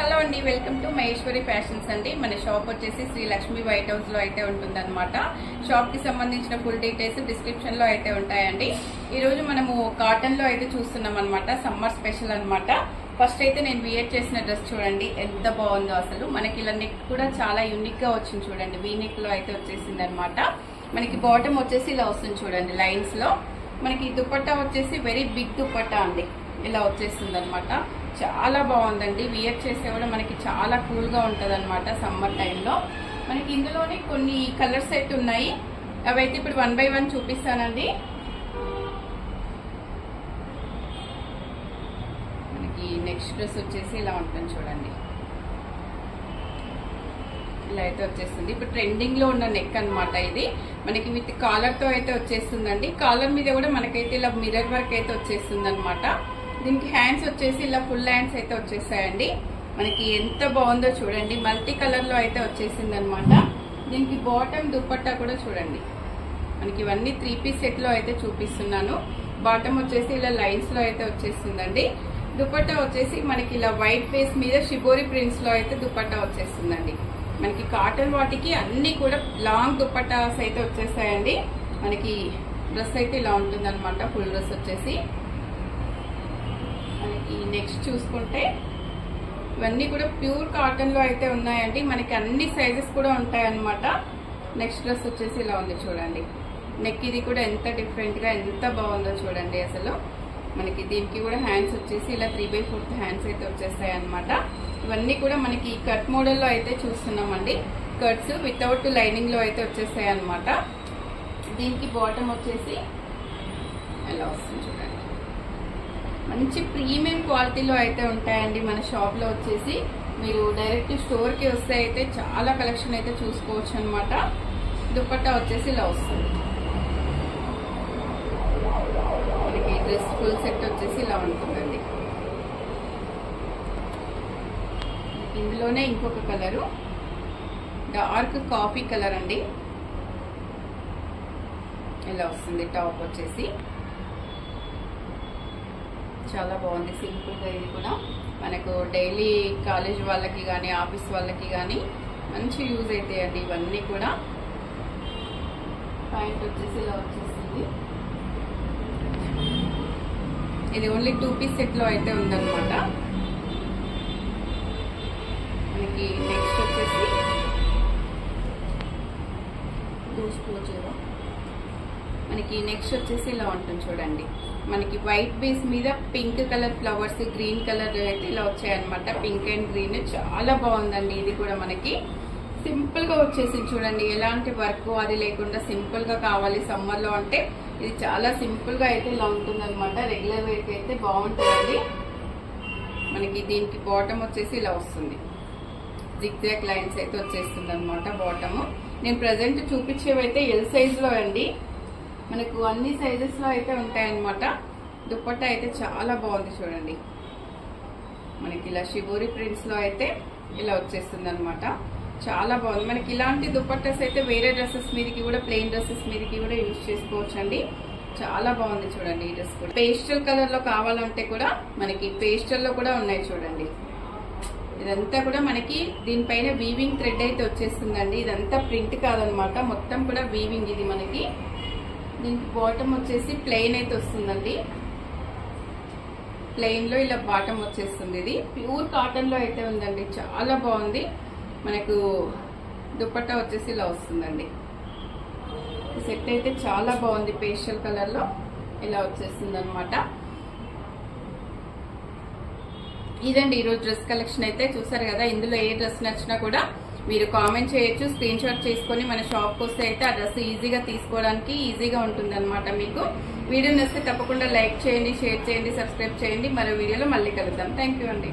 Hello అండి, welcome to Maheshwari fashions అండి. మన షాప్ వచ్చేసి శ్రీ లక్ష్మి వైట్ హౌస్ లో అయితే ఉంటుందన్నమాట. షాప్ కి సంబంధించిన ఫుల్ డీటెయిల్స్ డిస్క్రిప్షన్ లో అయితే ఉంటాయండి. ఈ రోజు మనము కాటన్ లో అయితే చూస్తున్నాం అనమాట. సమ్మర్ స్పెషల్ అన్నమాట. ఫస్ట్ అయితే నేను వియర్ చేసిన డ్రెస్ చూడండి ఎంత బాగుందో అసలు. మనకి ఇలా నెక్ కూడా చాలా యూనిక్ గా వచ్చింది చూడండి. వీ నెక్ లో అయితే వచ్చేసింది అనమాట. మనకి బాటమ్ వచ్చేసి ఇలా వస్తుంది చూడండి లైన్స్ లో. మనకి దుపట్టా వచ్చేసి వెరీ బిగ్ దుపట్టా అండి, ఇలా వచ్చేస్తుంది అనమాట. చాలా బాగుందండి. వియర్ చేస్తే కూడా మనకి చాలా కూల్ గా ఉంటది అనమాట సమ్మర్ టైంలో. మనకి ఇందులోనే కొన్ని కలర్స్ అయితే ఉన్నాయి, అవైతే ఇప్పుడు 1 by 1 చూపిస్తానండి. మనకి నెక్స్ట్ డ్రెస్ వచ్చేసి ఇలా ఉంటుంది చూడండి. ఇలా అయితే వచ్చేస్తుంది. ఇప్పుడు ట్రెండింగ్ లో ఉన్న నెక్ అనమాట ఇది. మనకి విత్ కాలర్ తో అయితే వచ్చేస్తుందండి. కాలర్ మీద కూడా మనకైతే ఇలా మిర్రర్ వర్క్ అయితే వచ్చేస్తుంది అనమాట. దీనికి హ్యాండ్స్ వచ్చేసి ఇలా ఫుల్ హ్యాండ్స్ అయితే వచ్చేసాయండి. మనకి ఎంత బాగుందో చూడండి. మల్టీ కలర్ లో అయితే వచ్చేసింది అనమాట. దీనికి బాటమ్ దుపట్టా కూడా చూడండి. మనకి ఇవన్నీ 3 పీస్ సెట్ లో అయితే చూపిస్తున్నాను. బాటమ్ వచ్చేసి ఇలా లైన్స్ లో అయితే వచ్చేస్తుందండి. దుపట్టా వచ్చేసి మనకి ఇలా వైట్ బేస్ మీద షిబోరి ప్రింట్స్ లో అయితే దుపట్టా వచ్చేస్తుందండి. మనకి కాటన్ వాటికి అన్ని కూడా లాంగ్ దుపట్టాస్ అయితే వచ్చేసాయండి. మనకి డ్రెస్ అయితే ఇలా ఉంటుంది అనమాట. ఫుల్ డ్రెస్ వచ్చేసి మనకి నెక్స్ట్ చూసుకుంటే ఇవన్నీ కూడా ప్యూర్ కాటన్ లో అయితే ఉన్నాయండి. మనకి అన్ని సైజెస్ కూడా ఉంటాయన్నమాట. నెక్స్ట్ డ్రెస్ వచ్చేసి ఇలా ఉంది చూడండి. నెక్ ఇది కూడా ఎంత డిఫరెంట్ గా ఎంత బాగుందో చూడండి అసలు. మనకి దీనికి కూడా హ్యాండ్స్ వచ్చేసి ఇలా 3/4 హ్యాండ్స్ అయితే వచ్చేస్తాయి అనమాట. ఇవన్నీ కూడా మనకి కట్ మోడల్ లో అయితే చూస్తున్నామండి. కట్స్ వితౌట్ లైనింగ్ లో అయితే వచ్చేస్తాయి అనమాట. దీనికి బాటమ్ వచ్చేసి ఎలా వస్తుంది చూడండి. మంచి ప్రీమియం క్వాలిటీలో అయితే ఉంటాయండి మన షాప్ లో వచ్చేసి. మీరు డైరెక్ట్ స్టోర్ కి వస్తే అయితే చాలా కలెక్షన్ అయితే చూసుకోవచ్చు అనమాట. దుపట్టా వచ్చేసి ఇలా వస్తుంది. మనకి డ్రెస్ ఫుల్ సెట్ వచ్చేసి ఇలా ఉంటుందండి. ఇందులోనే ఇంకొక కలరు డార్క్ కాఫీ కలర్ అండి. ఇలా వస్తుంది టాప్ వచ్చేసి. చాలా బాగుంది సింపుల్ గా. ఇది కూడా మనకు డైలీ కాలేజ్ వాళ్ళకి కానీ ఆఫీస్ వాళ్ళకి కానీ మంచి యూజ్ అవుతాయండి ఇవన్నీ కూడా. ప్యాంట్ వచ్చేసి ఇలా వచ్చేసింది. ఇది ఓన్లీ 2 పీస్ సెట్ లో అయితే ఉందన్నమాట. మనకి నెక్స్ట్ వచ్చేసి మనకి నెక్స్ట్ వచ్చేసి ఇలా ఉంటుంది చూడండి. మనకి వైట్ బేస్ మీద pink colour flowers, green colour అయితే ఇలా వచ్చాయన్నమాట. పింక్ అండ్ గ్రీన్ చాలా బాగుందండి. ఇది కూడా మనకి సింపుల్ గా వచ్చేసి చూడండి. ఎలాంటి వర్క్ అది లేకుండా సింపుల్ గా కావాలి సమ్మర్ లో అంటే ఇది చాలా సింపుల్ గా అయితే ఇలా ఉంటుంది అనమాట. రెగ్యులర్ వేర్ అయితే బాగుంటుందండి. మనకి దీనికి బాటమ్ వచ్చేసి ఇలా వస్తుంది. జిగ్జాగ్ లైన్స్ అయితే వచ్చేస్తుంది అనమాట బాటమ్. నేను ప్రజెంట్ చూపించేవైతే ఎల్ సైజ్ లో అండి. మనకు అన్ని సైజెస్ లో అయితే ఉంటాయన్నమాట. దుపట్టా అయితే చాలా బాగుంది చూడండి. మనకి ఇలా షిబోరి ప్రింట్స్ లో అయితే ఇలా వచ్చేస్తుంది అనమాట. చాలా బాగుంది. మనకి ఇలాంటి దుపట్టాస్ అయితే వేరే డ్రెస్సెస్ మీదకి కూడా, ప్లెయిన్ డ్రెస్సెస్ మీదకి కూడా యూజ్ చేసుకోవచ్చు అండి. చాలా బాగుంది చూడండి. ఈ డ్రెస్ కూడా పేస్టల్ కలర్ లో కావాలంటే కూడా మనకి పేస్టల్ లో కూడా ఉన్నాయి చూడండి. ఇదంతా కూడా మనకి దీనిపైన వీవింగ్ థ్రెడ్ అయితే వచ్చేస్తుందండి. ఇదంతా ప్రింట్ కాదనమాట, మొత్తం కూడా వీవింగ్. ఇది మనకి దీనికి బాటమ్ వచ్చేసి ప్లెయిన్ అయితే వస్తుందండి. ప్లెయిన్ లో ఇలా బాటమ్ వచ్చేస్తుంది. ఇది ప్యూర్ కాటన్ లో అయితే ఉందండి. చాలా బాగుంది. మనకు దుపట్టా వచ్చేసి ఇలా వస్తుందండి. సెట్ అయితే చాలా బాగుంది. పేస్టల్ కలర్ లో ఇలా వచ్చేస్తుంది అనమాట. ఇదండి ఈరోజు డ్రెస్ కలెక్షన్ అయితే. చూసారు కదా. ఇందులో ఏ డ్రెస్ నచ్చినా కూడా మీరు కామెంట్ చేయొచ్చు. స్క్రీన్ షాట్ చేసుకుని మన షాప్కి వస్తే అయితే ఆ డ్రెస్ ఈజీగా తీసుకోవడానికి ఈజీగా ఉంటుంది అనమాట. మీకు వీడియో నచ్చితే తప్పకుండా లైక్ చేయండి, షేర్ చేయండి, సబ్స్క్రైబ్ చేయండి. మరో వీడియోలో మళ్ళీ కలుద్దాం. థ్యాంక్ యూ అండి.